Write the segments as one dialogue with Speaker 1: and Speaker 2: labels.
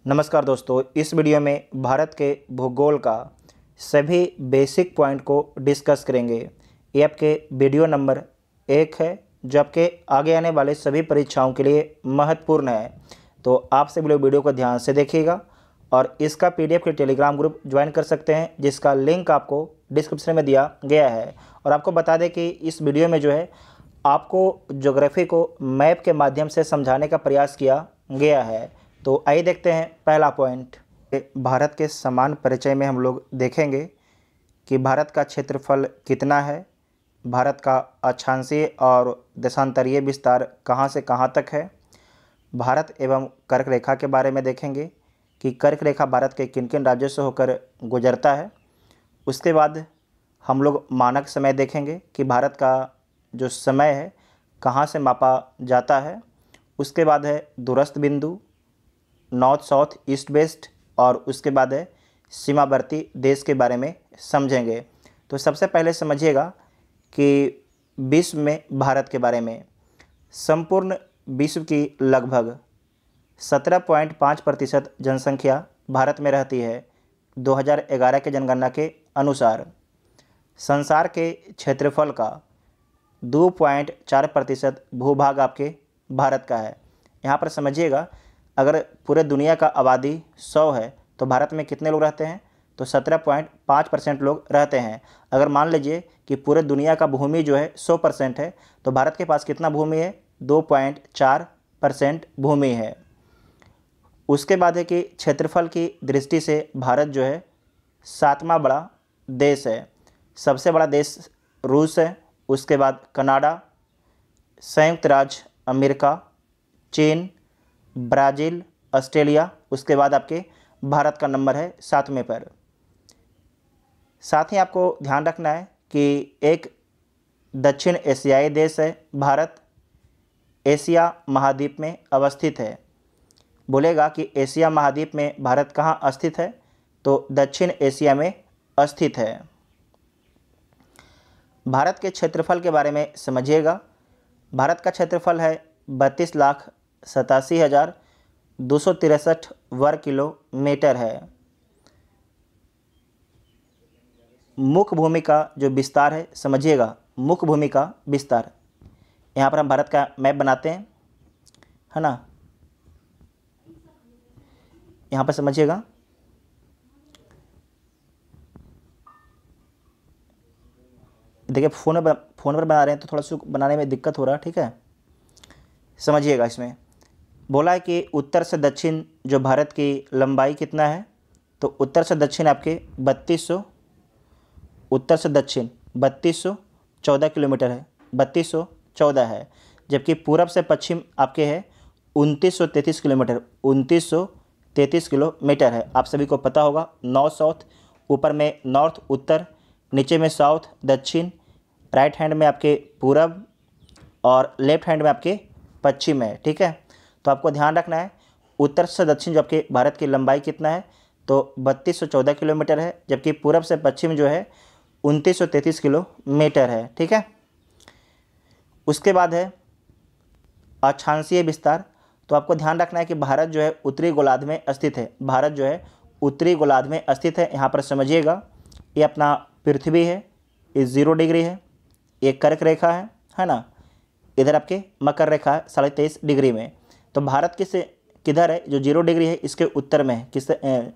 Speaker 1: नमस्कार दोस्तों, इस वीडियो में भारत के भूगोल का सभी बेसिक पॉइंट को डिस्कस करेंगे। ये आपके वीडियो नंबर 1 है जो आपके आगे आने वाले सभी परीक्षाओं के लिए महत्वपूर्ण है। तो आप सभी लोग वीडियो को ध्यान से देखिएगा और इसका पीडीएफ के टेलीग्राम ग्रुप ज्वाइन कर सकते हैं, जिसका लिंक आपको डिस्क्रिप्शन में दिया गया है। और आपको बता दें कि इस वीडियो में जो है आपको ज्योग्राफी को मैप के माध्यम से समझाने का प्रयास किया गया है। तो आइए देखते हैं पहला पॉइंट। भारत के समान परिचय में हम लोग देखेंगे कि भारत का क्षेत्रफल कितना है, भारत का अक्षांशीय और देशांतरीय विस्तार कहाँ से कहाँ तक है, भारत एवं कर्क रेखा के बारे में देखेंगे कि कर्क रेखा भारत के किन किन राज्यों से होकर गुजरता है। उसके बाद हम लोग मानक समय देखेंगे कि भारत का जो समय है कहाँ से मापा जाता है। उसके बाद है दूरस्थ बिंदु, नॉर्थ साउथ ईस्ट वेस्ट, और उसके बाद है सीमावर्ती देश के बारे में समझेंगे। तो सबसे पहले समझिएगा कि विश्व में भारत के बारे में। संपूर्ण विश्व की लगभग 17.5% जनसंख्या भारत में रहती है 2011 के जनगणना के अनुसार। संसार के क्षेत्रफल का 2.4% भूभाग आपके भारत का है। यहाँ पर समझिएगा, अगर पूरे दुनिया का आबादी 100 है तो भारत में कितने लोग रहते हैं, तो 17.5% लोग रहते हैं। अगर मान लीजिए कि पूरे दुनिया का भूमि जो है 100% है तो भारत के पास कितना भूमि है, 2.4% भूमि है। उसके बाद है कि क्षेत्रफल की दृष्टि से भारत जो है 7वां बड़ा देश है। सबसे बड़ा देश रूस है, उसके बाद कनाडा, संयुक्त राज्य अमेरिका, चीन, ब्राज़ील, ऑस्ट्रेलिया, उसके बाद आपके भारत का नंबर है 7वें पर। साथ ही आपको ध्यान रखना है कि एक दक्षिण एशियाई देश है भारत, एशिया महाद्वीप में अवस्थित है। बोलेगा कि एशिया महाद्वीप में भारत कहाँ स्थित है, तो दक्षिण एशिया में स्थित है। भारत के क्षेत्रफल के बारे में समझिएगा। भारत का क्षेत्रफल है 32,87,263 वर्ग किलोमीटर है। मुख्य भूमि का जो विस्तार है समझिएगा, मुख्य भूमि का विस्तार। यहाँ पर हम भारत का मैप बनाते हैं, है ना। यहाँ पर समझिएगा, देखिए फ़ोन पर बना रहे हैं तो थोड़ा सा बनाने में दिक्कत हो रहा है, ठीक है। समझिएगा, इसमें बोला है कि उत्तर से दक्षिण जो भारत की लंबाई कितना है, तो उत्तर से दक्षिण आपके 3200, उत्तर से दक्षिण 3214 किलोमीटर है, 3214 है। जबकि पूरब से पश्चिम आपके है 2933 किलोमीटर, 2933 किलोमीटर है। आप सभी को पता होगा, नॉर्थ साउथ, ऊपर में नॉर्थ उत्तर, नीचे में साउथ दक्षिण, राइट हैंड में आपके पूरब और लेफ्ट हैंड में आपके पश्चिम है, ठीक है। तो आपको ध्यान रखना है उत्तर से दक्षिण जो आपके भारत की लंबाई कितना है, तो 3214 किलोमीटर है, जबकि पूरब से पश्चिम जो है 2933 किलोमीटर है, ठीक है। उसके बाद है अक्षांशीय विस्तार। तो आपको ध्यान रखना है कि भारत जो है उत्तरी गोलार्ध में स्थित है, भारत जो है उत्तरी गोलार्ध में स्थित है। यहाँ पर समझिएगा, ये अपना पृथ्वी है, ये 0 डिग्री है, ये कर्क रेखा है ना, इधर आपके मकर रेखा है 23.5 डिग्री में। तो भारत किधर है, जो 0 डिग्री है इसके उत्तर में है,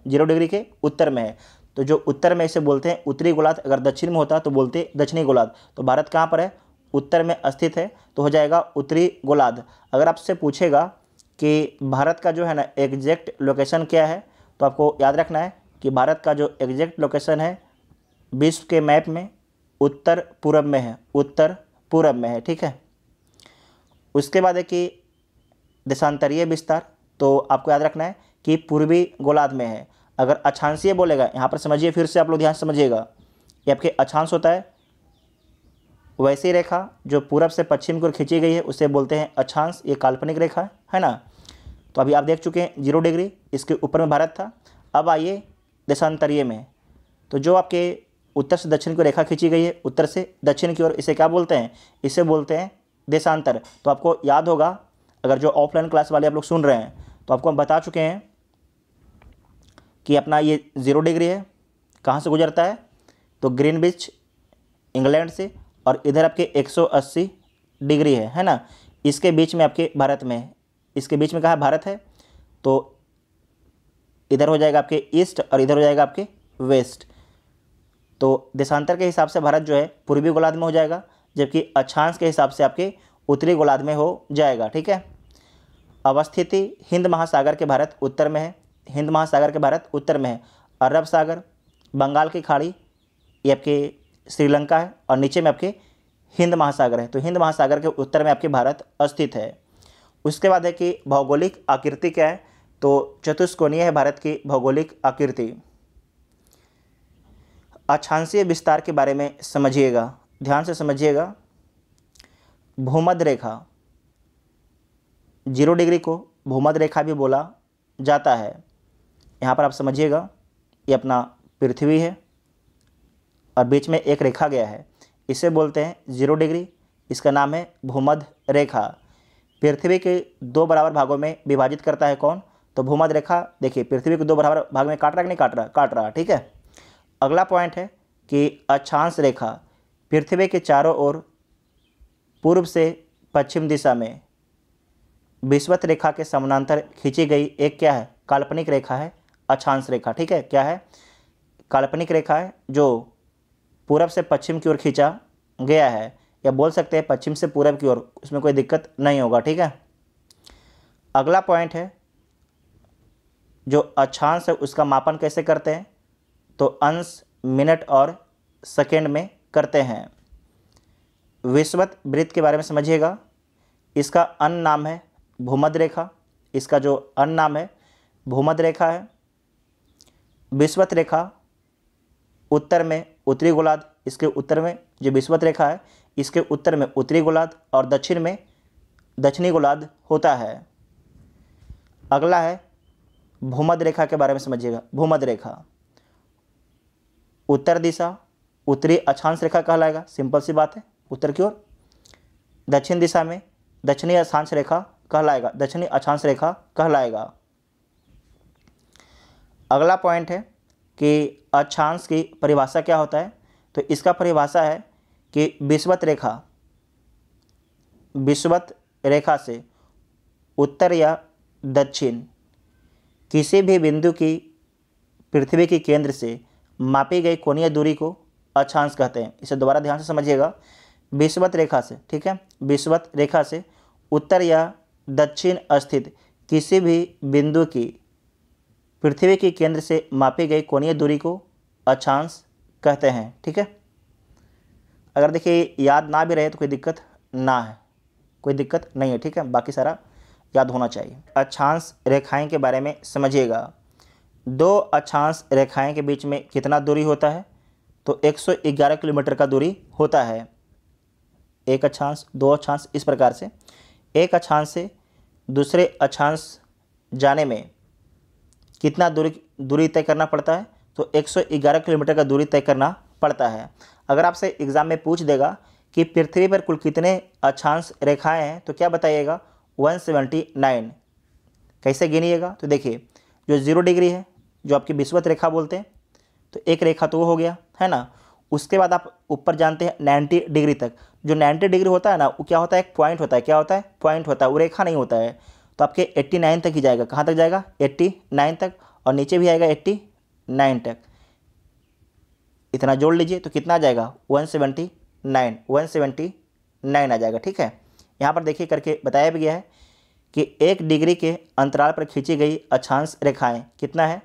Speaker 1: 0 डिग्री के उत्तर में है। तो जो उत्तर में इसे बोलते हैं उत्तरी गोलार्ध, अगर दक्षिण में होता तो बोलते दक्षिणी गोलार्ध। तो भारत कहाँ पर है, उत्तर में स्थित है, तो हो जाएगा उत्तरी गोलार्ध। अगर आपसे पूछेगा कि भारत का जो है ना एग्जैक्ट लोकेशन क्या है, तो आपको याद रखना है कि भारत का जो एग्जैक्ट लोकेशन है विश्व के मैप में उत्तर पूरब में है, उत्तर पूरब में है, ठीक है। उसके बाद है कि देशांतरीय विस्तार। तो आपको याद रखना है कि पूर्वी गोलार्ध में है। अगर अक्षांशीय बोलेगा, यहाँ पर समझिए, फिर से आप लोग ध्यान से समझिएगा, ये आपके अक्षांश होता है, वैसी रेखा जो पूरब से पश्चिम की ओर खींची गई है उसे बोलते हैं अक्षांश, ये काल्पनिक रेखा है ना। तो अभी आप देख चुके हैं 0 डिग्री, इसके ऊपर में भारत था। अब आइए देशांतरीय में, तो जो आपके उत्तर से दक्षिण की रेखा खींची गई है, उत्तर से दक्षिण की ओर, इसे क्या बोलते हैं, इसे बोलते हैं देशांतर। तो आपको याद होगा, अगर जो ऑफलाइन क्लास वाले आप लोग सुन रहे हैं तो आपको हम बता चुके हैं कि अपना ये 0 डिग्री है, कहाँ से गुजरता है, तो ग्रीनविच इंग्लैंड से, और इधर आपके 180 डिग्री है ना। इसके बीच में आपके भारत में है, इसके बीच में कहाँ भारत है, तो इधर हो जाएगा आपके ईस्ट और इधर हो जाएगा आपके वेस्ट। तो देशांतर के हिसाब से भारत जो है पूर्वी गोलार्ध में हो जाएगा, जबकि अक्षांश के हिसाब से आपके उत्तरी गोलार्ध में हो जाएगा। ठीक है। अवस्थिति हिंद महासागर के भारत उत्तर में है, हिंद महासागर के भारत उत्तर में है। अरब सागर, बंगाल की खाड़ी, ये आपके श्रीलंका है, और नीचे में आपके हिंद महासागर है। तो हिंद महासागर के उत्तर में आपके भारत स्थित है। उसके बाद है कि भौगोलिक आकृति क्या है, तो चतुष्कोणीय है भारत की भौगोलिक आकृति। अक्षांशीय विस्तार के बारे में समझिएगा, ध्यान से समझिएगा। भूमध्य रेखा, 0 डिग्री को भूमध्य रेखा भी बोला जाता है। यहाँ पर आप समझिएगा, ये अपना पृथ्वी है और बीच में एक रेखा गया है, इसे बोलते हैं 0 डिग्री, इसका नाम है भूमध्य रेखा। पृथ्वी के 2 बराबर भागों में विभाजित करता है कौन, तो भूमध्य रेखा। देखिए पृथ्वी को 2 बराबर भाग में काट रहा है कि नहीं काट रहा, काट रहा। ठीक है। अगला पॉइंट है कि अक्षांश रेखा पृथ्वी के चारों ओर पूर्व से पश्चिम दिशा में विषुवत रेखा के समानांतर खींची गई एक क्या है, काल्पनिक रेखा है, अक्षांश रेखा। ठीक है, क्या है, काल्पनिक रेखा है जो पूरब से पश्चिम की ओर खींचा गया है, या बोल सकते हैं पश्चिम से पूरब की ओर, उसमें कोई दिक्कत नहीं होगा। ठीक है। अगला पॉइंट है जो अक्षांश है उसका मापन कैसे करते हैं, तो अंश, मिनट और सेकेंड में करते हैं। विषुवत वृत्त के बारे में समझिएगा, इसका अन्य नाम है भूमध्य रेखा, इसका जो अन्य नाम है भूमध्य रेखा है। विषुवत रेखा उत्तर में उत्तरी गोलार्ध, इसके उत्तर में जो विषुवत रेखा है इसके उत्तर में उत्तरी गोलार्ध और दक्षिण में दक्षिणी गोलार्ध होता है। अगला है भूमध्य रेखा के बारे में समझिएगा। भूमध्य रेखा उत्तर दिशा उत्तरी अक्षांश रेखा कहलाएगा, सिंपल सी बात है, उत्तर की ओर। दक्षिण दिशा में दक्षिणी अक्षांश रेखा कहलाएगा, दक्षिणी अक्षांश रेखा कहलाएगा। अगला पॉइंट है कि अक्षांश की परिभाषा क्या होता है, तो इसका परिभाषा है कि विषुवत रेखा से उत्तर या दक्षिण किसी भी बिंदु की पृथ्वी के केंद्र से मापी गई कोणीय दूरी को अक्षांश कहते हैं। इसे दोबारा ध्यान से समझिएगा। विषुवत रेखा से, ठीक है, विषुवत रेखा से उत्तर या दक्षिण स्थित किसी भी बिंदु की पृथ्वी के केंद्र से मापी गई कोणीय दूरी को अक्षांश कहते हैं। ठीक है। अगर देखिए याद ना भी रहे तो कोई दिक्कत ना है, कोई दिक्कत नहीं है। ठीक है, बाकी सारा याद होना चाहिए। अक्षांश रेखाएं के बारे में समझिएगा। 2 अक्षांश रेखाएं के बीच में कितना दूरी होता है, तो 111 किलोमीटर का दूरी होता है। एक अक्षांश, 2 अक्षांश, इस प्रकार से एक अक्षांश से दूसरे अक्षांश जाने में कितना दूरी तय करना पड़ता है, तो 111 किलोमीटर का दूरी तय करना पड़ता है। अगर आपसे एग्जाम में पूछ देगा कि पृथ्वी पर कुल कितने अक्षांश रेखाएं हैं, तो क्या बताइएगा, 179। कैसे गिनिएगा, तो देखिए जो 0 डिग्री है जो आपकी विषुवत रेखा बोलते हैं, तो एक रेखा तो वो हो गया है ना। उसके बाद आप ऊपर जानते हैं 90 डिग्री तक, जो 90 डिग्री होता है ना वो क्या होता है, एक पॉइंट होता है। क्या होता है, पॉइंट होता है, वो रेखा नहीं होता है। तो आपके 89 तक ही जाएगा। कहाँ तक जाएगा, 89 तक, और नीचे भी आएगा 89 तक। इतना जोड़ लीजिए तो कितना आ जाएगा, 179 आ जाएगा। ठीक है। यहाँ पर देखिए करके बताया भी गया है कि 1 डिग्री के अंतराल पर खींची गई अक्षांश रेखाएं कितना है,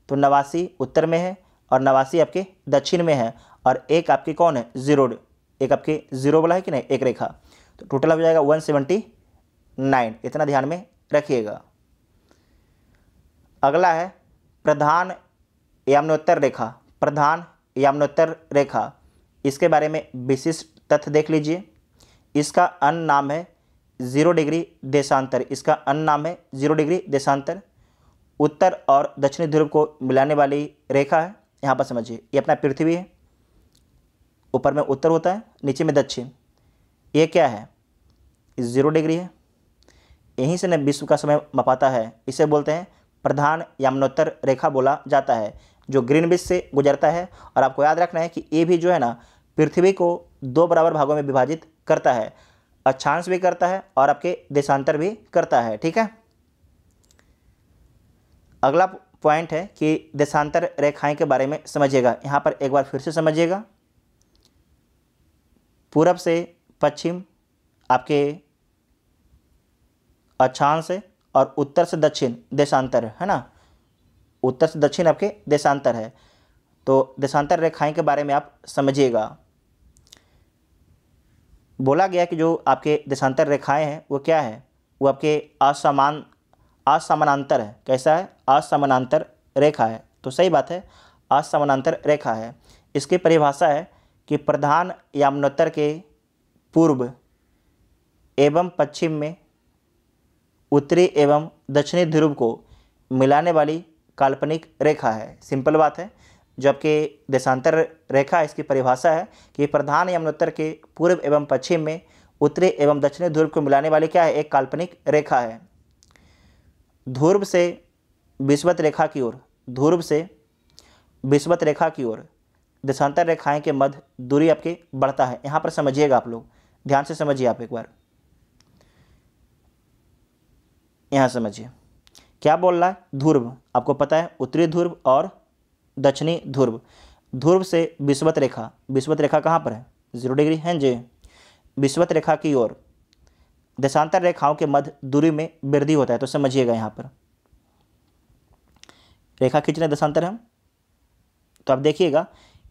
Speaker 1: तो 89 उत्तर में है और 89 आपके दक्षिण में है, और एक आपकी कौन है, 0, एक आपके 0 वाला है कि नहीं, एक रेखा। तो टोटल हो जाएगा 179। इतना ध्यान में रखिएगा। अगला है प्रधान याम्नोत्तर रेखा। प्रधान याम्नोत्तर रेखा, इसके बारे में विशिष्ट तथ्य देख लीजिए। इसका अन्य नाम है 0 डिग्री देशांतर। इसका अन्य नाम है 0 डिग्री देशांतर। उत्तर और दक्षिणी ध्रुव को मिलाने वाली रेखा है। यहाँ पर समझिए, ये अपना पृथ्वी है, ऊपर में उत्तर होता है, नीचे में दक्षिण। ये क्या है, 0 डिग्री है। यहीं से न विश्व का समय मपाता है। इसे बोलते हैं प्रधान यमुनोत्तर रेखा बोला जाता है, जो ग्रीनविच से गुजरता है। और आपको याद रखना है कि ये भी जो है ना पृथ्वी को 2 बराबर भागों में विभाजित करता है, अक्षांश भी करता है और आपके देशांतर भी करता है। ठीक है, अगला पॉइंट है कि देशांतर रेखाएं के बारे में समझिएगा। यहाँ पर एक बार फिर से समझिएगा, पूरब से पश्चिम आपके अक्षांश है और उत्तर से दक्षिण देशांतर है ना, उत्तर से दक्षिण आपके देशांतर है। तो देशांतर रेखाएं के बारे में आप समझिएगा। बोला गया कि जो आपके देशांतर रेखाएं हैं वो क्या है, वो आपके असमानांतर है। कैसा है? असमानांतर रेखा है। तो सही बात है, असमानांतर रेखा है। इसकी परिभाषा है कि प्रधान यमुनोत्तर के पूर्व एवं पश्चिम में उत्तरी एवं दक्षिणी ध्रुव को मिलाने वाली काल्पनिक रेखा है। सिंपल बात है, जो आपके देशांतर रेखा है इसकी परिभाषा है कि प्रधान यमुनोत्तर के पूर्व एवं पश्चिम में उत्तरी एवं दक्षिणी ध्रुव को मिलाने वाली क्या है, एक काल्पनिक रेखा है। ध्रुव से विषुवत रेखा की ओर, ध्रुव से विषुवत रेखा की ओर देशांतर रेखाएं के मध्य दूरी आपके बढ़ता है। यहाँ पर समझिएगा, आप लोग ध्यान से समझिए। आप एक बार यहाँ समझिए क्या बोल रहा है। ध्रुव आपको पता है, उत्तरी ध्रुव और दक्षिणी ध्रुव। ध्रुव से विषुवत रेखा, विषुवत रेखा कहाँ पर है? 0 डिग्री है जी। विषुवत रेखा की ओर देशांतर रेखाओं के मध्य दूरी में वृद्धि होता है। तो समझिएगा, यहाँ पर रेखा खींचने देशांतर हम, तो आप देखिएगा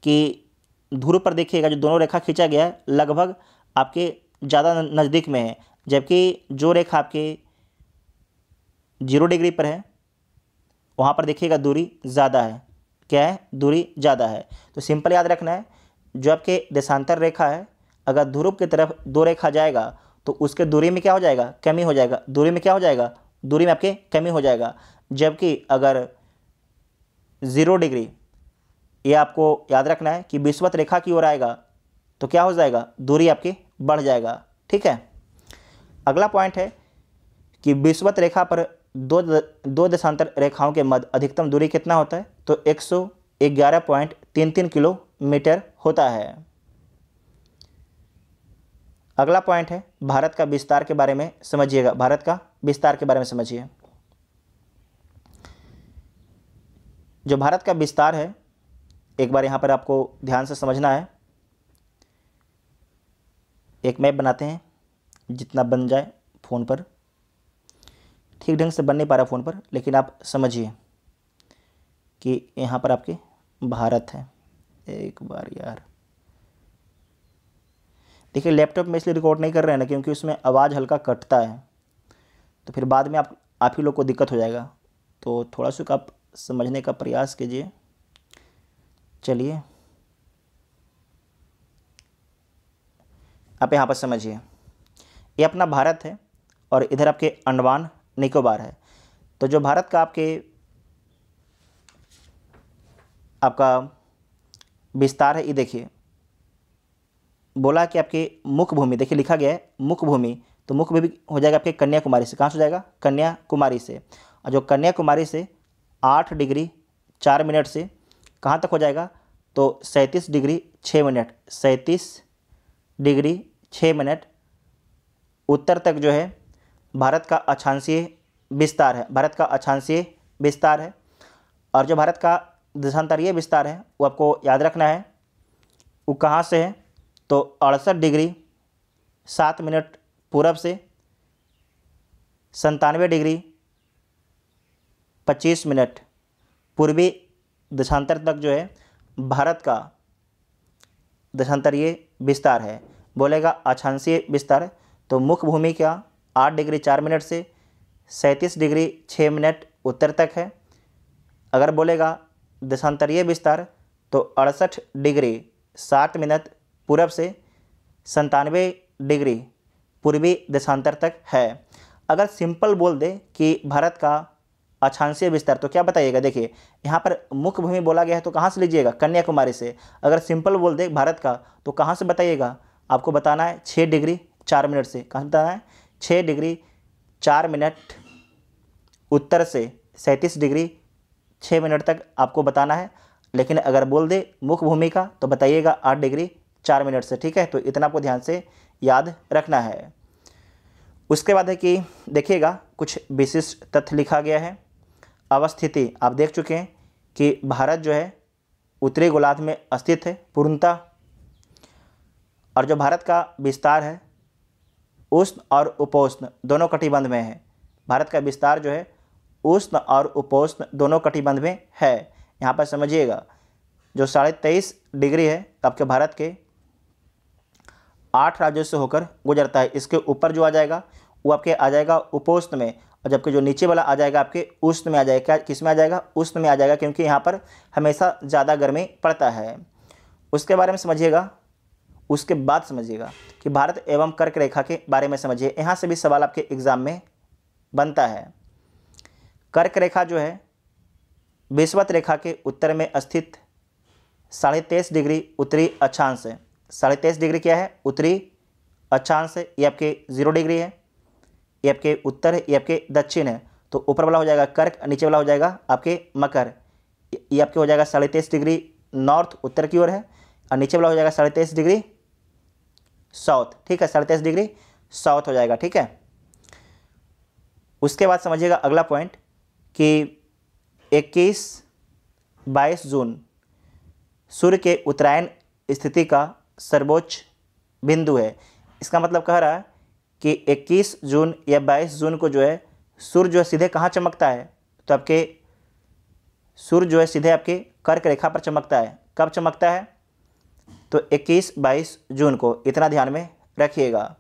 Speaker 1: कि ध्रुव पर देखिएगा जो दोनों रेखा खींचा गया है लगभग आपके ज़्यादा नज़दीक में है, जबकि जो रेखा आपके 0 डिग्री पर है वहाँ पर देखिएगा दूरी ज़्यादा है। क्या है? दूरी ज़्यादा है। तो सिंपल याद रखना है, जो आपके देशांतर रेखा है अगर ध्रुव की तरफ 2 रेखा जाएगा तो उसके दूरी में क्या हो जाएगा? कमी हो जाएगा। दूरी में क्या हो जाएगा? दूरी में आपके कमी हो जाएगा। जबकि अगर 0 डिग्री, ये आपको याद रखना है कि विषुवत रेखा की ओर आएगा तो क्या हो जाएगा? दूरी आपकी बढ़ जाएगा। ठीक है, अगला पॉइंट है कि विषुवत रेखा पर दो देशांतर रेखाओं के मध्य अधिकतम दूरी कितना होता है? तो 111.33 किलोमीटर होता है। अगला पॉइंट है भारत का विस्तार के बारे में समझिएगा। भारत का विस्तार के बारे में समझिए। जो भारत का विस्तार है, एक बार यहाँ पर आपको ध्यान से समझना है। एक मैप बनाते हैं, जितना बन जाए फ़ोन पर, ठीक ढंग से बन नहीं पा रहा फ़ोन पर, लेकिन आप समझिए कि यहाँ पर आपके भारत है। एक बार यार देखिए, लैपटॉप में इसलिए रिकॉर्ड नहीं कर रहे हैं ना क्योंकि उसमें आवाज़ हल्का कटता है, तो फिर बाद में आप ही लोग को दिक्कत हो जाएगा। तो थोड़ा सा आप समझने का प्रयास कीजिए। चलिए आप यहाँ पर समझिए, ये अपना भारत है और इधर आपके अंडमान निकोबार है। तो जो भारत का आपका विस्तार है, ये देखिए बोला कि आपकी मुख्य भूमि, देखिए लिखा गया है मुख्य भूमि, तो मुख्य भूमि हो जाएगा आपके कन्याकुमारी से। कहाँ से हो जाएगा? कन्याकुमारी से। और जो कन्याकुमारी से 8 डिग्री 4 मिनट से कहाँ तक हो जाएगा? तो 37 डिग्री 6 मिनट, 37 डिग्री 6 मिनट उत्तर तक जो है भारत का अक्षांशीय विस्तार है। भारत का अक्षांशीय विस्तार है। और जो भारत का देशांतरीय विस्तार है वो आपको याद रखना है, वो कहाँ से है? तो 68 डिग्री 7 मिनट पूरब से 97 डिग्री 25 मिनट पूर्वी देशांतर तक जो है भारत का देशांतरीय विस्तार है। बोलेगा अक्षांशीय विस्तार, तो मुख्य भूमि का 8 डिग्री 4 मिनट से 37 डिग्री 6 मिनट उत्तर तक है। अगर बोलेगा देशांतरीय विस्तार तो 68 डिग्री 7 मिनट पूरब से 97 डिग्री पूर्वी देशांतर तक है। अगर सिंपल बोल दे कि भारत का अक्षांशीय विस्तार तो क्या बताइएगा? देखिए यहाँ पर मुख्य भूमि बोला गया है तो कहाँ से लीजिएगा? कन्याकुमारी से। अगर सिंपल बोल दे भारत का तो कहाँ से बताइएगा? आपको बताना है 6 डिग्री 4 मिनट से। कहाँ से बताना है? 6 डिग्री 4 मिनट उत्तर से 37 डिग्री 6 मिनट तक आपको बताना है, लेकिन अगर बोल दे मुख्य भूमि का तो बताइएगा 8 डिग्री 4 मिनट से, ठीक है। तो इतना आपको ध्यान से याद रखना है। उसके बाद है कि देखिएगा कुछ विशिष्ट तथ्य लिखा गया है। अवस्थिति आप देख चुके हैं कि भारत जो है उत्तरी गोलार्ध में स्थित है पूर्णतः, और जो भारत का विस्तार है उष्ण और उपोष्ण दोनों कटिबंध में है। भारत का विस्तार जो है उष्ण और उपोष्ण दोनों कटिबंध में है। यहाँ पर समझिएगा जो 23.5 डिग्री है आपके भारत के 8 राज्यों से होकर गुजरता है। इसके ऊपर जो आ जाएगा वो आपके आ जाएगा उपोष्ण में, और जबकि जो नीचे वाला आ जाएगा आपके उष्ण में आ जाएगा। किस में आ जाएगा? उष्ण में आ जाएगा, क्योंकि यहाँ पर हमेशा ज़्यादा गर्मी पड़ता है। उसके बारे में समझिएगा। उसके बाद समझिएगा कि भारत एवं कर्क रेखा के बारे में समझिए। यहाँ से भी सवाल आपके एग्जाम में बनता है। कर्क रेखा जो है विषुवत रेखा के उत्तर में स्थित 23.5 डिग्री उत्तरी अक्षांश है। 23.5 डिग्री क्या है? उत्तरी अक्षांश है। ये आपके 0 डिग्री है, ये आपके उत्तर है, ये आपके दक्षिण है। तो ऊपर वाला हो जाएगा कर्क, नीचे वाला हो जाएगा आपके मकर। ये आपके हो जाएगा 23.5 डिग्री नॉर्थ उत्तर की ओर है, और नीचे वाला हो जाएगा 23.5 डिग्री साउथ, ठीक है। 23.5 डिग्री साउथ हो जाएगा, ठीक है। उसके बाद समझिएगा अगला पॉइंट कि 21-22 जून सूर्य के उत्तरायण स्थिति का सर्वोच्च बिंदु है। इसका मतलब कह रहा है कि 21 जून या 22 जून को जो है सूर्य जो है सीधे कहाँ चमकता है? तो आपके सूर्य जो है सीधे आपके कर्क रेखा पर चमकता है। कब चमकता है? तो 21-22 जून को। इतना ध्यान में रखिएगा।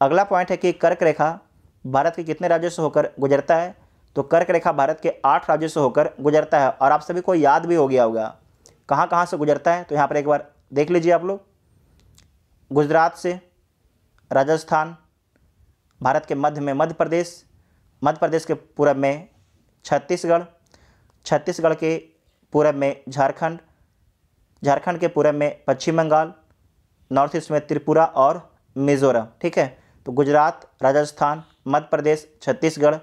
Speaker 1: अगला पॉइंट है कि कर्क रेखा भारत के कितने राज्यों से होकर गुजरता है? तो कर्क रेखा भारत के 8 राज्यों से होकर गुजरता है, और आप सभी को याद भी हो गया होगा कहाँ कहाँ से गुजरता है। तो यहाँ पर एक बार देख लीजिए आप लोग। गुजरात से, राजस्थान, भारत के मध्य में मध्य प्रदेश, मध्य प्रदेश के पूरब में छत्तीसगढ़, छत्तीसगढ़ के पूरब में झारखंड, झारखंड के पूरब में पश्चिम बंगाल, नॉर्थ ईस्ट में त्रिपुरा और मिजोरम, ठीक है। तो गुजरात, राजस्थान, मध्य प्रदेश, छत्तीसगढ़,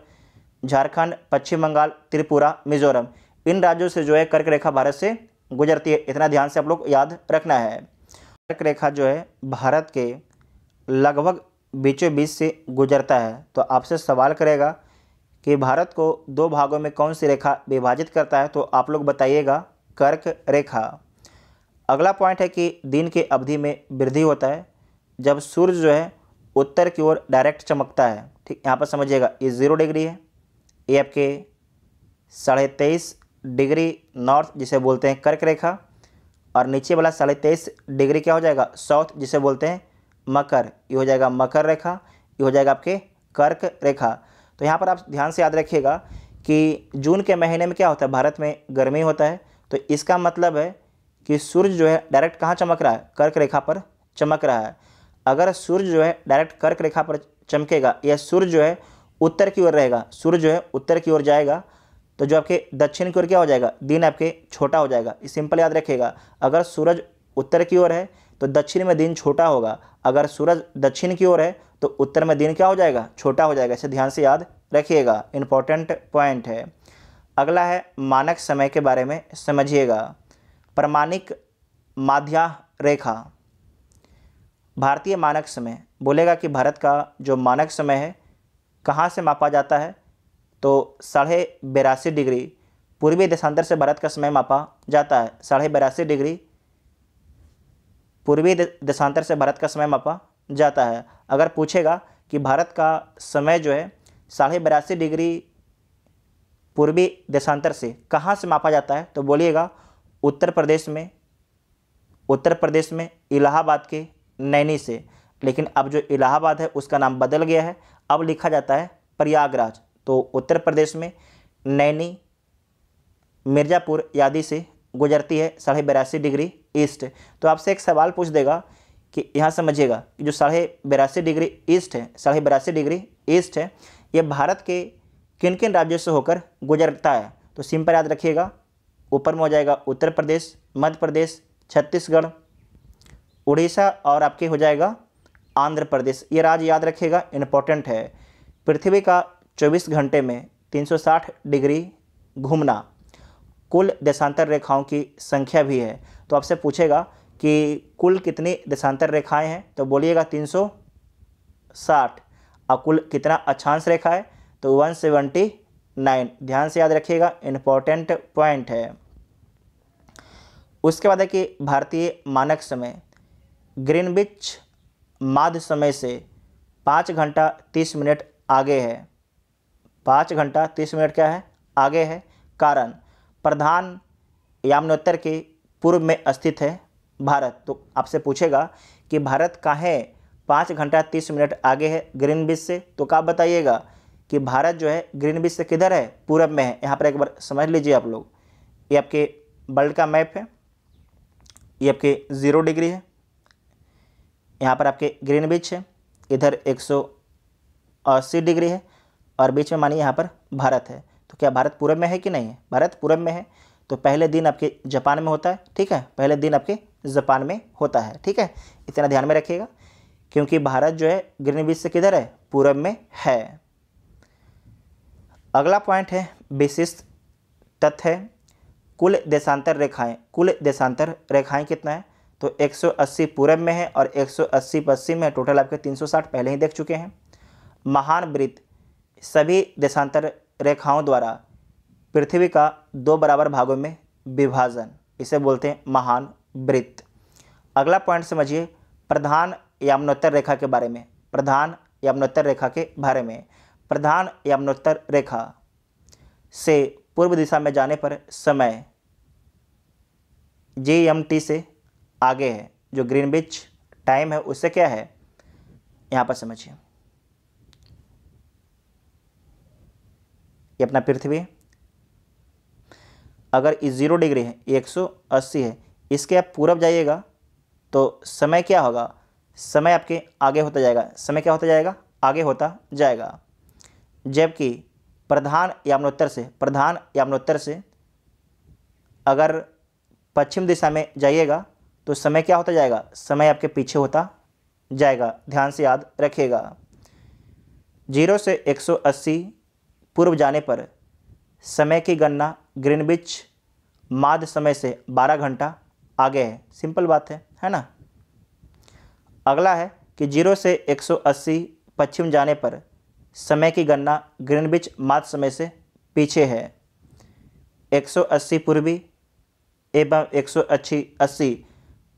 Speaker 1: झारखंड, पश्चिम बंगाल, त्रिपुरा, मिजोरम, इन राज्यों से जो है कर्क रेखा भारत से गुजरती है। इतना ध्यान से आप लोग याद रखना है। कर्क रेखा जो है भारत के लगभग बीचों बीच से गुजरता है। तो आपसे सवाल करेगा कि भारत को 2 भागों में कौन सी रेखा विभाजित करता है? तो आप लोग बताइएगा कर्क रेखा। अगला पॉइंट है कि दिन की अवधि में वृद्धि होता है जब सूर्य जो है उत्तर की ओर डायरेक्ट चमकता है, ठीक। यहाँ पर समझिएगा ये 0 डिग्री है, ये आपके 23.5 डिग्री नॉर्थ जिसे बोलते हैं कर्क रेखा, और नीचे वाला 23.5 डिग्री क्या हो जाएगा? साउथ जिसे बोलते हैं मकर। ये हो जाएगा मकर रेखा, ये हो जाएगा आपके कर्क रेखा। तो यहाँ पर आप ध्यान से याद रखिएगा कि जून के महीने में क्या होता है? भारत में गर्मी होता है। तो इसका मतलब है कि सूर्य जो है डायरेक्ट कहाँ चमक रहा है? कर्क रेखा पर चमक रहा है। अगर सूर्य जो है डायरेक्ट कर्क रेखा पर चमकेगा या सूर्य जो है उत्तर की ओर रहेगा, सूर्य जो है उत्तर की ओर जाएगा, तो जो आपके दक्षिण की ओर क्या हो जाएगा? दिन आपके छोटा हो जाएगा। सिंपल याद रखिएगा, अगर सूरज उत्तर की ओर है तो दक्षिण में दिन छोटा होगा, अगर सूरज दक्षिण की ओर है तो उत्तर में दिन क्या हो जाएगा? छोटा हो जाएगा। इसे ध्यान से याद रखिएगा, इंपॉर्टेंट पॉइंट है। अगला है मानक समय के बारे में समझिएगा। प्रमाणिक माध्य रेखा, भारतीय मानक समय बोलेगा कि भारत का जो मानक समय है कहाँ से मापा जाता है? तो 82.5 डिग्री पूर्वी देशांतर से भारत का समय मापा जाता है। 82.5 डिग्री पूर्वी देशांतर से भारत का समय मापा जाता है। अगर पूछेगा कि भारत का समय जो है 82.5 डिग्री पूर्वी देशांतर से कहाँ से मापा जाता है? तो बोलिएगा उत्तर प्रदेश में, उत्तर प्रदेश में इलाहाबाद के नैनी से। लेकिन अब जो इलाहाबाद है उसका नाम बदल गया है, अब लिखा जाता है प्रयागराज। तो उत्तर प्रदेश में नैनी, मिर्ज़ापुर आदि से गुजरती है 82.5 डिग्री ईस्ट। तो आपसे एक सवाल पूछ देगा कि यहाँ समझिएगा कि जो 82.5 डिग्री ईस्ट है, 82.5 डिग्री ईस्ट है, ये भारत के किन किन राज्यों से होकर गुजरता है? तो सिंपल याद रखिएगा, ऊपर में हो जाएगा उत्तर प्रदेश, मध्य प्रदेश, छत्तीसगढ़, उड़ीसा और आपके हो जाएगा आंध्र प्रदेश। ये राज्य याद रखिएगा, इंपॉर्टेंट है। पृथ्वी का 24 घंटे में 360 डिग्री घूमना कुल देशांतर रेखाओं की संख्या भी है। तो आपसे पूछेगा कि कुल कितनी देशांतर रेखाएं हैं, तो बोलिएगा 360। और कुल कितना अक्षांश रेखा है, तो 179। ध्यान से याद रखिएगा, इंपॉर्टेंट पॉइंट है। उसके बाद है कि भारतीय मानक समय ग्रीनविच माध्य समय से 5 घंटा 30 मिनट आगे है। 5 घंटा 30 मिनट क्या है, आगे है। कारण प्रधान याम्नोत्तर के पूर्व में स्थित है भारत। तो आपसे पूछेगा कि भारत काहे 5 घंटा 30 मिनट आगे है ग्रीनविच से, तो क्या बताइएगा कि भारत जो है ग्रीनविच से किधर है, पूरब में है। यहाँ पर एक बार समझ लीजिए आप लोग, ये आपके वर्ल्ड का मैप है, ये आपके 0 डिग्री है, यहाँ पर आपके ग्रीनविच है, इधर 180 डिग्री है, और बीच में मानिए यहाँ पर भारत है। तो क्या भारत पूरब में है कि नहीं है, भारत पूरब में है। तो पहले दिन आपके जापान में होता है, ठीक है, पहले दिन आपके जापान में होता है, ठीक है, इतना ध्यान में रखिएगा, क्योंकि भारत जो है ग्रीनविच से किधर है, पूरब में है। अगला पॉइंट है विशिष्ट तथ्य है कुल देशांतर रेखाएं। कुल देशांतर रेखाएं कितना है, तो 180 पूरब में है और 180 पश्चिम में है। टोटल आपके 360 पहले ही देख चुके हैं। महान वृत्त सभी देशांतर रेखाओं द्वारा पृथ्वी का 2 बराबर भागों में विभाजन, इसे बोलते हैं महान वृत्त। अगला पॉइंट समझिए प्रधान याम्नोत्तर रेखा के बारे में। प्रधान याम्नोत्तर रेखा के बारे में, प्रधान याम्नोत्तर रेखा से पूर्व दिशा में जाने पर समय GMT से आगे है। जो ग्रीनविच टाइम है उससे क्या है, यहाँ पर समझिए, ये अपना पृथ्वी, अगर इस 0 डिग्री है, 180 है, इसके आप पूरब जाइएगा तो समय क्या होगा, समय आपके आगे होता जाएगा। समय क्या होता जाएगा, आगे होता जाएगा। जबकि प्रधान याम्नोत्तर से अगर पश्चिम दिशा में जाइएगा तो समय क्या होता जाएगा, समय आपके पीछे होता जाएगा। ध्यान से याद रखिएगा। 0 से 180 पूर्व जाने पर समय की गणना ग्रीनविच माध्य समय से 12 घंटा आगे है। सिंपल बात है ना। अगला है कि 0 से 180 पश्चिम जाने पर समय की गणना ग्रीनविच माध्य समय से पीछे है। 180 पूर्वी एवं 180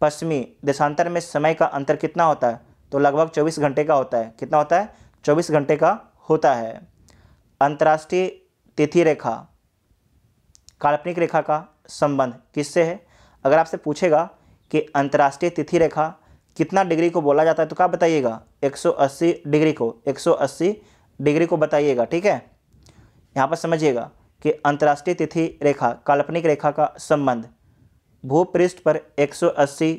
Speaker 1: पश्चिमी देशांतर में समय का अंतर कितना होता है, तो लगभग 24 घंटे का होता है। कितना होता है, 24 घंटे का होता है। अंतर्राष्ट्रीय तिथि रेखा काल्पनिक रेखा का संबंध किससे है। अगर आपसे पूछेगा कि अंतर्राष्ट्रीय तिथि रेखा कितना डिग्री को बोला जाता है, तो क्या बताइएगा, 180 डिग्री को, 180 डिग्री को बताइएगा, ठीक है। यहाँ पर समझिएगा कि अंतर्राष्ट्रीय तिथि रेखा काल्पनिक रेखा का संबंध भूपृष्ठ पर 180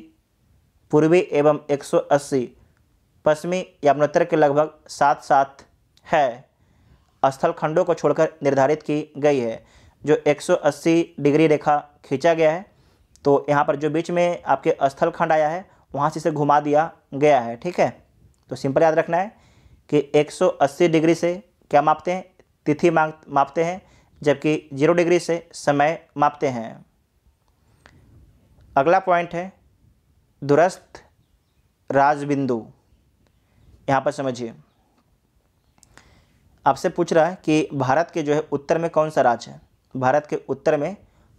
Speaker 1: पूर्वी एवं 180 पश्चिमी याम्नोत्तर के लगभग साथ साथ है। स्थल खंडों को छोड़कर निर्धारित की गई है। जो 180 डिग्री रेखा खींचा गया है, तो यहाँ पर जो बीच में आपके स्थल खंड आया है वहाँ से इसे घुमा दिया गया है, ठीक है। तो सिंपल याद रखना है कि 180 डिग्री से क्या मापते हैं, तिथि मापते हैं, जबकि 0 डिग्री से समय मापते हैं। अगला पॉइंट है दूरस्थ राजबिंदु। यहाँ पर समझिए, आपसे पूछ रहा है कि भारत के जो है उत्तर में कौन सा राज्य है, भारत के उत्तर में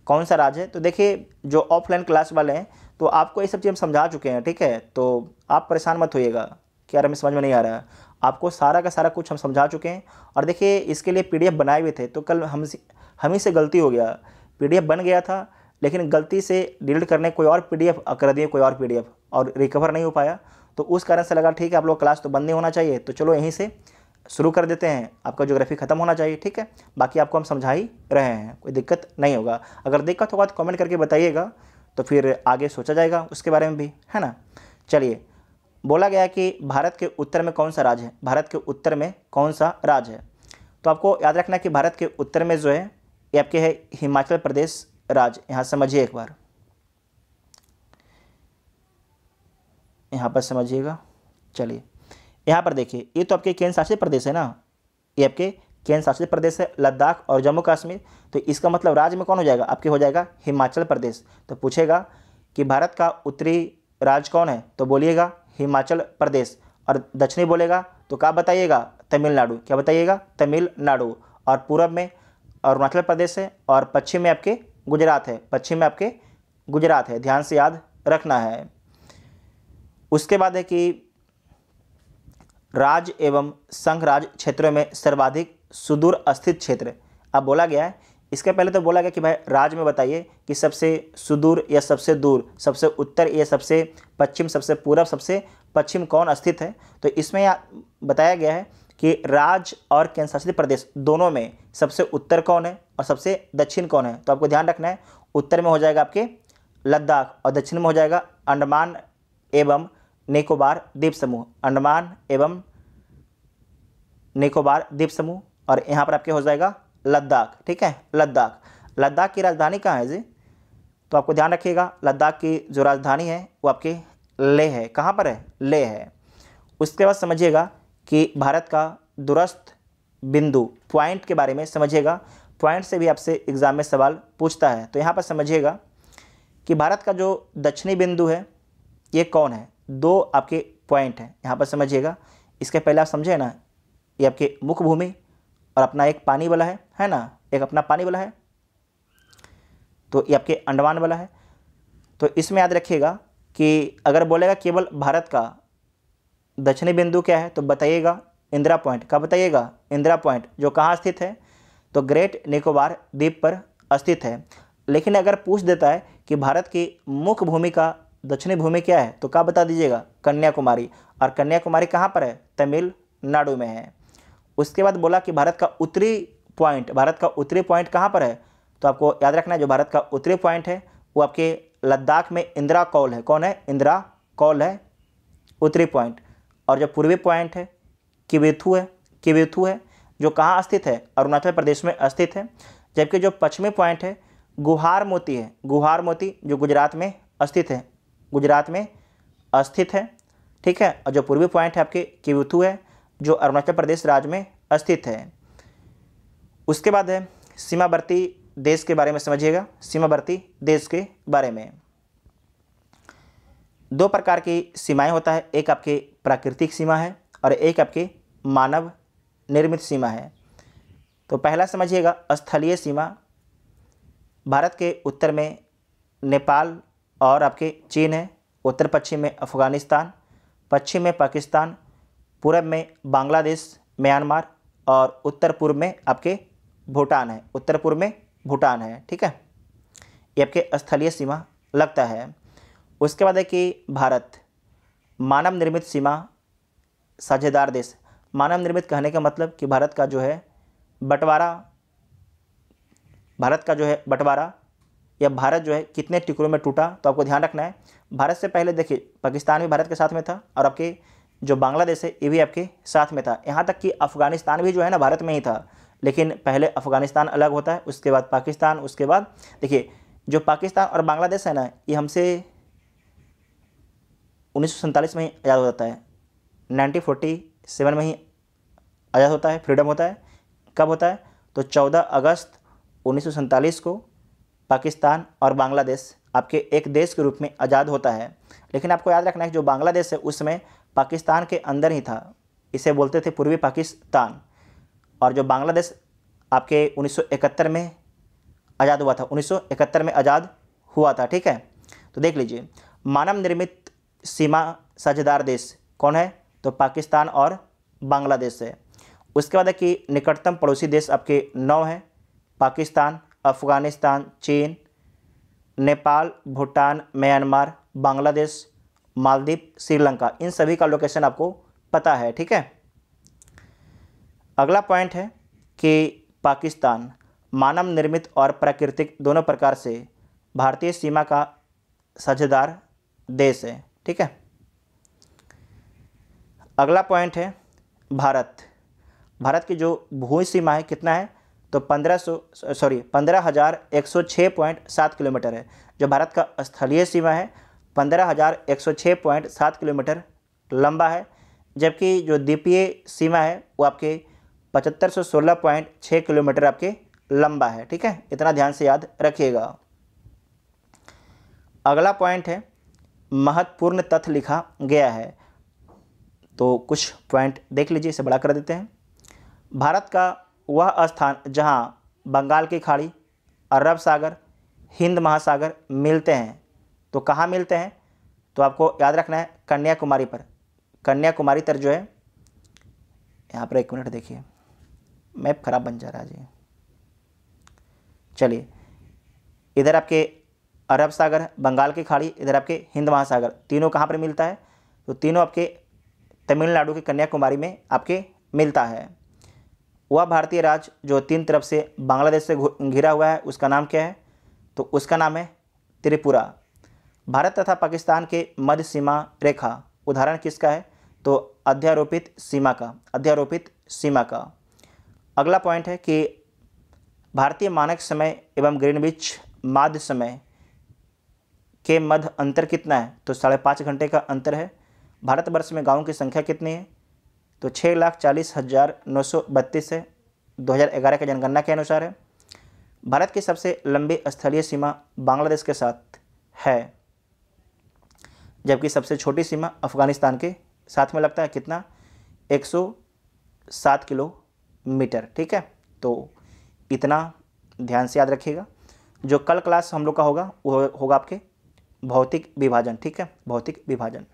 Speaker 1: कौन सा राज्य है। तो देखिए, जो ऑफलाइन क्लास वाले हैं तो आपको ये सब चीज़ हम समझा चुके हैं, ठीक है। तो आप परेशान मत होइएगा कि यार हमें समझ में नहीं आ रहा है, आपको सारा का सारा कुछ हम समझा चुके हैं। और देखिए, इसके लिए PDF बनाए हुए थे, तो कल हम ही से गलती हो गया, PDF बन गया था लेकिन गलती से डिलीट करने कोई और PDF कर दिए, कोई और PDF, और रिकवर नहीं हो पाया। तो उस कारण से लगा ठीक है आप लोग क्लास तो बंद नहीं होना चाहिए, तो चलो यहीं से शुरू कर देते हैं। आपका ज्योग्राफी खत्म होना चाहिए, ठीक है। बाकी आपको हम समझा ही रहे हैं, कोई दिक्कत नहीं होगा। अगर दिक्कत होगा तो कमेंट करके बताइएगा, तो फिर आगे सोचा जाएगा उसके बारे में भी, है ना। चलिए, बोला गया कि भारत के उत्तर में कौन सा राज्य है, भारत के उत्तर में कौन सा राज्य है। तो आपको याद रखना है कि भारत के उत्तर में जो है ये आपके है हिमाचल प्रदेश राज्य। यहाँ समझिए एक बार, यहाँ पर समझिएगा। चलिए यहाँ पर देखिए, ये तो आपके केंद्र शासित प्रदेश है ना, ये आपके केंद्र शासित प्रदेश है लद्दाख और जम्मू कश्मीर, तो इसका मतलब राज्य में कौन हो जाएगा, आपके हो जाएगा हिमाचल प्रदेश। तो पूछेगा कि भारत का उत्तरी राज्य कौन है, तो बोलिएगा हिमाचल प्रदेश, और दक्षिणी बोलेगा तो क्या बताइएगा, तमिलनाडु। क्या बताइएगा, तमिलनाडु। और पूर्व में अरुणाचल प्रदेश है और पश्चिम में आपके गुजरात है, पश्चिम में आपके गुजरात है, ध्यान से याद रखना है। उसके बाद है कि राज्य एवं संघ राज्य क्षेत्रों में सर्वाधिक सुदूर स्थित क्षेत्र। अब बोला गया है, इसके पहले तो बोला गया कि भाई राज्य में बताइए कि सबसे सुदूर या सबसे दूर, सबसे उत्तर या सबसे पश्चिम, सबसे पूर्व, सबसे पश्चिम कौन स्थित है। तो इसमें बताया गया है कि राज्य और केंद्र शासित प्रदेश दोनों में सबसे उत्तर कौन है और सबसे दक्षिण कौन है। तो आपको ध्यान रखना है, उत्तर में हो जाएगा आपके लद्दाख और दक्षिण में हो जाएगा अंडमान एवं निकोबार द्वीप समूह, अंडमान एवं निकोबार द्वीप समूह, और यहाँ पर आपके हो जाएगा लद्दाख। ठीक है, लद्दाख। लद्दाख की राजधानी कहाँ है जी, तो आपको ध्यान रखिएगा लद्दाख की जो राजधानी है वो आपके लेह है। कहाँ पर है, लेह है। उसके बाद समझिएगा कि भारत का दूरस्थ बिंदु पॉइंट के बारे में समझिएगा, पॉइंट से भी आपसे एग्जाम में सवाल पूछता है। तो यहाँ पर समझिएगा कि भारत का जो दक्षिणी बिंदु है ये कौन है, दो आपके पॉइंट हैं यहाँ पर समझिएगा। इसके पहले आप समझे ना, ये आपके मुख्य भूमि और अपना एक पानी वाला है ना, एक अपना पानी वाला है, तो ये आपके अंडमान वाला है। तो इसमें याद रखिएगा कि अगर बोलेगा केवल भारत का दक्षिणी बिंदु क्या है, तो बताइएगा इंदिरा पॉइंट। का बताइएगा, इंदिरा पॉइंट, जो कहाँ स्थित है, तो ग्रेट निकोबार द्वीप पर स्थित है। लेकिन अगर पूछ देता है कि भारत की मुख्य भूमि का दक्षिणी भूमि क्या है, तो क्या बता दीजिएगा, कन्याकुमारी। और कन्याकुमारी कहाँ पर है, तमिलनाडु में है। उसके बाद बोला कि भारत का उत्तरी पॉइंट, भारत का उत्तरी पॉइंट कहाँ पर है, तो आपको याद रखना है जो भारत का उत्तरी पॉइंट है वो आपके लद्दाख में इंदिरा कौल है। कौन है, इंदिरा कौल है उत्तरी पॉइंट। और जो पूर्वी पॉइंट है किवेथु है, किवेथु है, जो कहाँ स्थित है, अरुणाचल प्रदेश में स्थित है। जबकि जो पश्चिमी पॉइंट है गुहार मोती है, गुहार मोती, जो गुजरात में स्थित है, गुजरात में स्थित है। ठीक है, और जो पूर्वी पॉइंट है आपके किवेथु है, जो अरुणाचल प्रदेश राज्य में स्थित है। उसके बाद है सीमावर्ती देश के बारे में समझिएगा, सीमावर्ती देश के बारे में दो प्रकार की सीमाएं होता है, एक आपके प्राकृतिक सीमा है और एक आपके मानव निर्मित सीमा है। तो पहला समझिएगा स्थलीय सीमा। भारत के उत्तर में नेपाल और आपके चीन है, उत्तर पश्चिम में अफ़गानिस्तान, पश्चिम में पाकिस्तान, पूरब में बांग्लादेश, म्यांमार और उत्तर पूर्व में आपके भूटान है, उत्तर पूर्व में भूटान है। ठीक है, ये आपके स्थलीय सीमा लगता है। उसके बाद है कि भारत मानव निर्मित सीमा साझेदार देश। मानव निर्मित कहने का मतलब कि भारत का जो है बंटवारा, भारत का जो है बंटवारा या भारत जो है कितने टुकड़ों में टूटा, तो आपको ध्यान रखना है भारत से पहले देखिए पाकिस्तान भी भारत के साथ में था और आपके जो बांग्लादेश है ये भी आपके साथ में था। यहाँ तक कि अफ़गानिस्तान भी जो है ना भारत में ही था, लेकिन पहले अफ़गानिस्तान अलग होता है, उसके बाद पाकिस्तान, उसके बाद देखिए जो पाकिस्तान और बांग्लादेश है ना ये हमसे 1947 में ही आज़ाद हो जाता है, 1947 में ही आज़ाद होता है, फ्रीडम होता है। कब होता है, तो 14 अगस्त 1947 को पाकिस्तान और बांग्लादेश आपके एक देश के रूप में आज़ाद होता है। लेकिन आपको याद रखना है कि जो बांग्लादेश है उसमें पाकिस्तान के अंदर ही था, इसे बोलते थे पूर्वी पाकिस्तान। और जो बांग्लादेश आपके 1971 में आज़ाद हुआ था, 1971 में आज़ाद हुआ था। ठीक है, तो देख लीजिए मानव निर्मित सीमा साझेदार देश कौन है, तो पाकिस्तान और बांग्लादेश है। उसके बाद है कि निकटतम पड़ोसी देश आपके 9 हैं, पाकिस्तान, अफ़गानिस्तान, चीन, नेपाल, भूटान, म्यांमार, बांग्लादेश, मालदीव, श्रीलंका। इन सभी का लोकेशन आपको पता है। ठीक है, अगला पॉइंट है कि पाकिस्तान मानव निर्मित और प्राकृतिक दोनों प्रकार से भारतीय सीमा का साझेदार देश है। ठीक है, अगला पॉइंट है भारत। भारत की जो भू सीमा है कितना है, तो 15,106.7 किलोमीटर है। जो भारत का स्थलीय सीमा है 15,106.7 किलोमीटर लंबा है, जबकि जो द्वीपीय सीमा है वो आपके 7516.6 किलोमीटर आपके लंबा है। ठीक है, इतना ध्यान से याद रखिएगा। अगला पॉइंट है महत्वपूर्ण तथ्य लिखा गया है, तो कुछ पॉइंट देख लीजिए, इसे बड़ा कर देते हैं। भारत का वह स्थान जहां बंगाल की खाड़ी, अरब सागर, हिंद महासागर मिलते हैं, तो कहाँ मिलते हैं? तो आपको याद रखना है कन्याकुमारी पर। कन्याकुमारी तर जो है, यहाँ पर 1 मिनट देखिए, मैप खराब बन जा रहा है जी। चलिए, इधर आपके अरब सागर, बंगाल की खाड़ी, इधर आपके हिंद महासागर, तीनों कहाँ पर मिलता है? तो तीनों आपके तमिलनाडु के कन्याकुमारी में आपके मिलता है। वह भारतीय राज्य जो 3 तरफ से बांग्लादेश से घिरा हुआ है, उसका नाम क्या है? तो उसका नाम है त्रिपुरा। भारत तथा पाकिस्तान के मध्य सीमा रेखा उदाहरण किसका है? तो अध्यारोपित सीमा का, अध्यारोपित सीमा का। अगला पॉइंट है कि भारतीय मानक समय एवं ग्रीनविच माध्य समय के मध्य अंतर कितना है? तो 5.5 घंटे का अंतर है। भारतवर्ष में गाँवों की संख्या कितनी है? तो 6,40,932 है, 2011 के जनगणना के अनुसार है। भारत की सबसे लंबी स्थलीय सीमा बांग्लादेश के साथ है, जबकि सबसे छोटी सीमा अफगानिस्तान के साथ में लगता है। कितना? 107 किलोमीटर। ठीक है, तो इतना ध्यान से याद रखिएगा। जो कल क्लास हम लोग का होगा वो होगा आपके भौतिक विभाजन। ठीक है, भौतिक विभाजन।